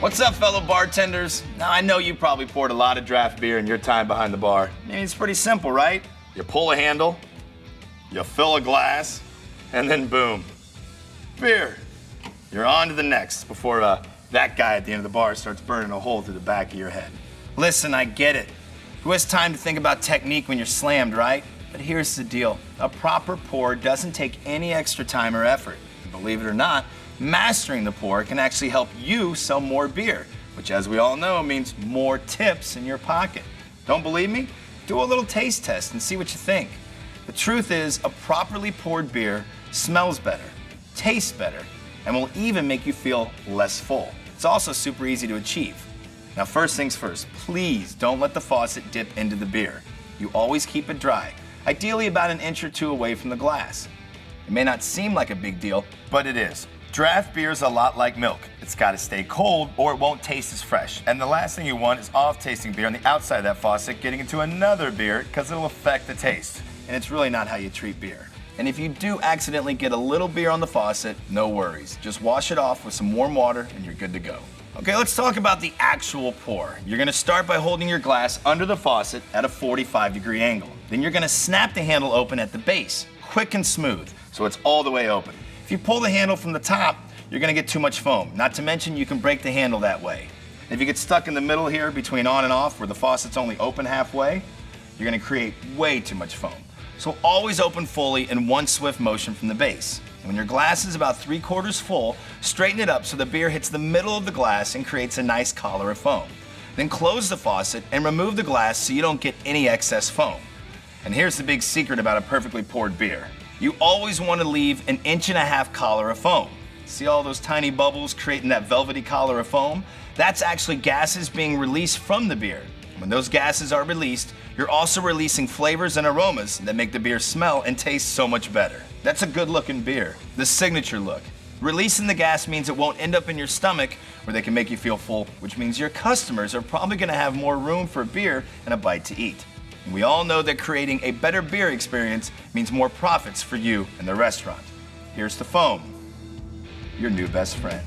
What's up, fellow bartenders? Now, I know you probably poured a lot of draft beer in your time behind the bar. I mean, it's pretty simple, right? You pull a handle, you fill a glass, and then boom, beer. You're on to the next before that guy at the end of the bar starts burning a hole through the back of your head. Listen, I get it. Who has time to think about technique when you're slammed, right? But here's the deal. A proper pour doesn't take any extra time or effort. And believe it or not, mastering the pour can actually help you sell more beer, which, as we all know, means more tips in your pocket. Don't believe me? Do a little taste test and see what you think. The truth is, a properly poured beer smells better, tastes better, and will even make you feel less full. It's also super easy to achieve. Now, first things first, please don't let the faucet dip into the beer. You always keep it dry, ideally about an inch or two away from the glass. It may not seem like a big deal, but it is. Draft beer is a lot like milk. It's got to stay cold or it won't taste as fresh. And the last thing you want is off-tasting beer on the outside of that faucet getting into another beer because it'll affect the taste. And it's really not how you treat beer. And if you do accidentally get a little beer on the faucet, no worries. Just wash it off with some warm water and you're good to go. Okay, let's talk about the actual pour. You're gonna start by holding your glass under the faucet at a 45-degree angle. Then you're gonna snap the handle open at the base, quick and smooth, so it's all the way open. If you pull the handle from the top, you're gonna get too much foam. Not to mention you can break the handle that way. If you get stuck in the middle here between on and off where the faucet's only open halfway, you're gonna create way too much foam. So always open fully in one swift motion from the base. And when your glass is about 3/4 full, straighten it up so the beer hits the middle of the glass and creates a nice collar of foam. Then close the faucet and remove the glass so you don't get any excess foam. And here's the big secret about a perfectly poured beer. You always want to leave an 1.5 inch collar of foam. See all those tiny bubbles creating that velvety collar of foam? That's actually gases being released from the beer. When those gases are released, you're also releasing flavors and aromas that make the beer smell and taste so much better. That's a good looking beer, the signature look. Releasing the gas means it won't end up in your stomach where they can make you feel full, which means your customers are probably gonna have more room for beer and a bite to eat. And we all know that creating a better beer experience means more profits for you and the restaurant. Here's the foam, your new best friend.